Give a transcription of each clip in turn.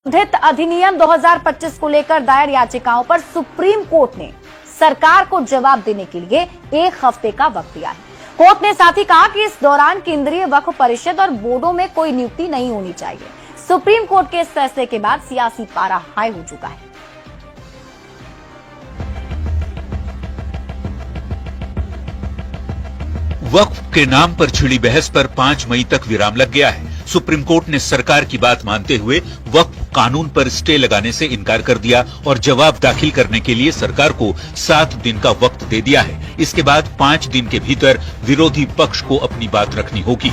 संशोधित अधिनियम 2025 को लेकर दायर याचिकाओं पर सुप्रीम कोर्ट ने सरकार को जवाब देने के लिए 1 हफ्ते का वक्त दिया है। कोर्ट ने साथ ही कहा कि इस दौरान केंद्रीय वक्फ परिषद और बोर्डों में कोई नियुक्ति नहीं होनी चाहिए। सुप्रीम कोर्ट के इस फैसले के बाद सियासी पारा हाई हो चुका है। वक्फ के नाम पर छिड़ी बहस पर 5 मई तक विराम लग गया है। सुप्रीम कोर्ट ने सरकार की बात मानते हुए वक्फ कानून पर स्टे लगाने से इनकार कर दिया और जवाब दाखिल करने के लिए सरकार को 7 दिन का वक्त दे दिया है। इसके बाद 5 दिन के भीतर विरोधी पक्ष को अपनी बात रखनी होगी।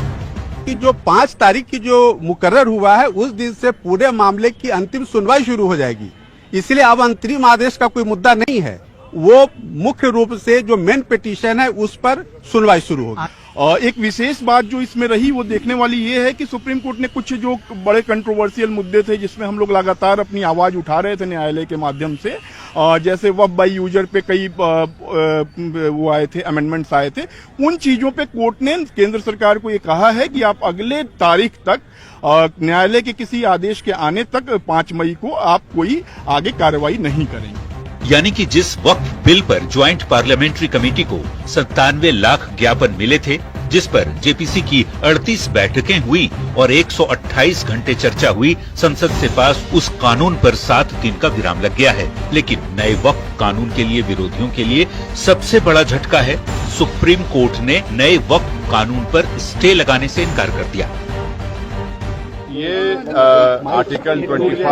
कि जो 5 तारीख की जो मुकर्रर हुआ है उस दिन से पूरे मामले की अंतिम सुनवाई शुरू हो जाएगी। इसलिए अब अंतरिम आदेश का कोई मुद्दा नहीं है, वो मुख्य रूप से जो मेन पिटीशन है उस पर सुनवाई शुरू होगी। और एक विशेष बात जो इसमें रही वो देखने वाली ये है कि सुप्रीम कोर्ट ने कुछ जो बड़े कंट्रोवर्शियल मुद्दे थे जिसमें हम लोग लगातार अपनी आवाज उठा रहे थे न्यायालय के माध्यम से, जैसे वक्फ बाई यूजर पे कई वो आए थे, अमेंडमेंट्स आए थे, उन चीजों पे कोर्ट ने केंद्र सरकार को ये कहा है कि आप अगले तारीख तक न्यायालय के किसी आदेश के आने तक 5 मई को आप कोई आगे कार्रवाई नहीं करेंगे। यानी कि जिस वक्फ बिल पर ज्वाइंट पार्लियामेंट्री कमेटी को 97 लाख ज्ञापन मिले थे, जिस पर जेपीसी की 38 बैठकें हुई और 128 घंटे चर्चा हुई, संसद से पास उस कानून पर 7 दिन का विराम लग गया है। लेकिन नए वक्फ कानून के लिए विरोधियों के लिए सबसे बड़ा झटका है, सुप्रीम कोर्ट ने नए वक्फ कानून पर स्टे लगाने से इनकार कर दिया। ये आर्टिकल 25,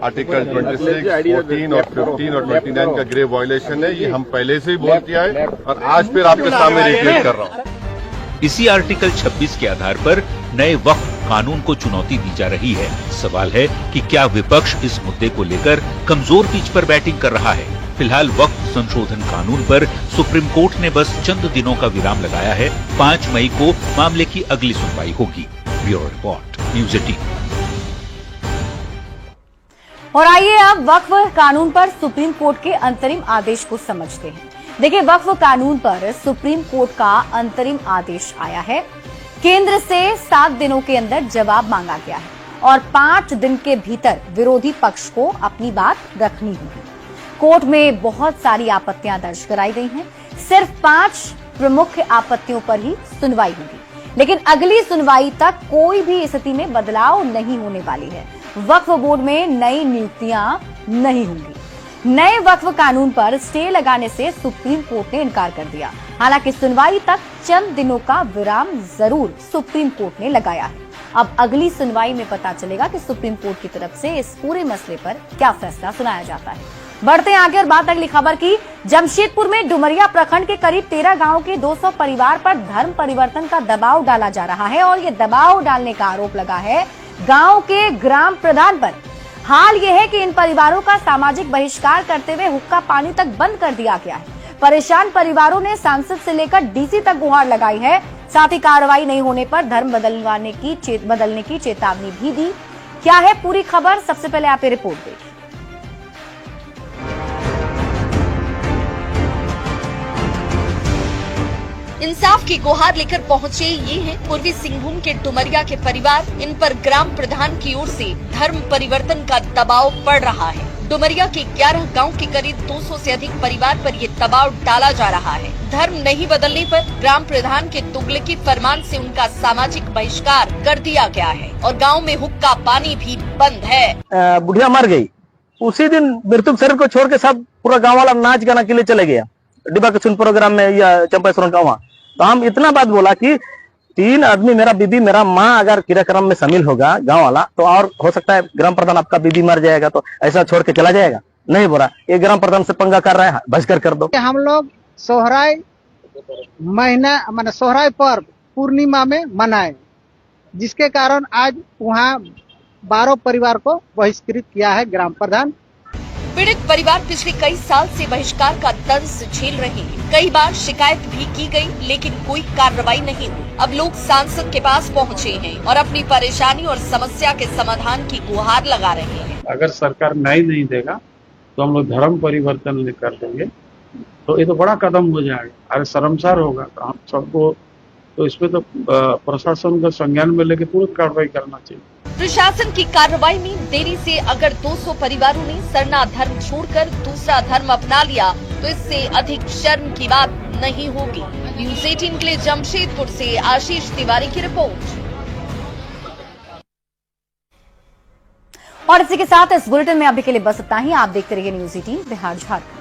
आर्टिकल 26, 14 और 15 और 29 का ग्रेव वायलेशन है। ये हम पहले से ही बोल किया है और आज फिर आपके सामने रिपीट कर रहा हूँ। इसी आर्टिकल 26 के आधार पर नए वक्फ कानून को चुनौती दी जा रही है। सवाल है कि क्या विपक्ष इस मुद्दे को लेकर कमजोर पिच पर बैटिंग कर रहा है। फिलहाल वक्फ संशोधन कानून पर सुप्रीम कोर्ट ने बस चंद दिनों का विराम लगाया है। 5 मई को मामले की अगली सुनवाई होगी। Bureau report, news 18। और आइए अब वक्फ कानून पर सुप्रीम कोर्ट के अंतरिम आदेश को समझते हैं। देखिए, वक्फ कानून पर सुप्रीम कोर्ट का अंतरिम आदेश आया है। केंद्र से 7 दिनों के अंदर जवाब मांगा गया है और 5 दिन के भीतर विरोधी पक्ष को अपनी बात रखनी होगी। कोर्ट में बहुत सारी आपत्तियां दर्ज कराई गई हैं। सिर्फ 5 प्रमुख आपत्तियों पर ही सुनवाई होगी, लेकिन अगली सुनवाई तक कोई भी स्थिति में बदलाव नहीं होने वाली है। वक्फ बोर्ड में नई नियुक्तियां नहीं होंगी। नए वक्फ कानून पर स्टे लगाने से सुप्रीम कोर्ट ने इनकार कर दिया। हालांकि सुनवाई तक चंद दिनों का विराम जरूर सुप्रीम कोर्ट ने लगाया है। अब अगली सुनवाई में पता चलेगा कि सुप्रीम कोर्ट की तरफ से इस पूरे मसले पर क्या फैसला सुनाया जाता है। बढ़ते हैं आगे और बात अगली खबर की। जमशेदपुर में डुमरिया प्रखंड के करीब 13 गांव के 200 परिवार पर धर्म परिवर्तन का दबाव डाला जा रहा है और ये दबाव डालने का आरोप लगा है गांव के ग्राम प्रधान पर। हाल ये है कि इन परिवारों का सामाजिक बहिष्कार करते हुए हुक्का पानी तक बंद कर दिया गया है। परेशान परिवारों ने सांसद से लेकर डीसी तक गुहार लगाई है। साथ ही कार्रवाई नहीं होने पर धर्म बदलने की चेतावनी भी दी। क्या है पूरी खबर, सबसे पहले आप ये रिपोर्ट देखिए। इंसाफ की गुहार लेकर पहुंचे ये हैं पूर्वी सिंहभूम के डुमरिया के परिवार। इन पर ग्राम प्रधान की ओर से धर्म परिवर्तन का दबाव पड़ रहा है। डुमरिया के 11 गांव के करीब 200 से अधिक परिवार पर ये दबाव डाला जा रहा है। धर्म नहीं बदलने पर ग्राम प्रधान के तुगलकी फरमान से उनका सामाजिक बहिष्कार कर दिया गया है और गाँव में हुक्का पानी भी बंद है। बुढ़िया मर गई, उसी दिन मृतक शरीर को छोड़ के सब पूरा गाँव वाला नाच गाना के लिए चले गया डिब्बा किचन प्रोग्राम में या चंपाश्वरम का वहाँ। तो हम इतना बात बोला कि 3 आदमी, मेरा बीबी मेरा माँ अगर क्रियाक्रम में शामिल होगा गांव वाला, तो और हो सकता है ग्राम प्रधान आपका बीबी मर जाएगा तो ऐसा छोड़ के चला जाएगा। नहीं बोला, ये ग्राम प्रधान से पंगा कर रहा है, बहिष्कार कर दो। हम लोग सोहराय महीना माने सोहराय पर्व पूर्णिमा में मनाए, जिसके कारण आज वहाँ 12 परिवार को बहिष्कृत किया है ग्राम प्रधान। पीड़ित परिवार पिछले कई साल से बहिष्कार का दंश झेल रहे हैं। कई बार शिकायत भी की गई, लेकिन कोई कार्रवाई नहीं हुई। अब लोग सांसद के पास पहुंचे हैं और अपनी परेशानी और समस्या के समाधान की गुहार लगा रहे हैं। अगर सरकार न्याय नहीं देगा तो हम लोग धर्म परिवर्तन कर देंगे, तो ये तो बड़ा कदम हो जाएगा। अरे शर्मसार होगा तो हम सबको तो इसमें तो प्रशासन का संज्ञान में लेके तुरंत कार्रवाई करना चाहिए। प्रशासन की कार्रवाई में देरी से अगर 200 परिवारों ने सरना धर्म छोड़कर दूसरा धर्म अपना लिया तो इससे अधिक शर्म की बात नहीं होगी। न्यूज़ 18 के लिए जमशेदपुर से आशीष तिवारी की रिपोर्ट। और इसी के साथ इस बुलेटिन में अभी के लिए बस इतना ही। आप देखते रहिए न्यूज़ 18 बिहार झारखंड।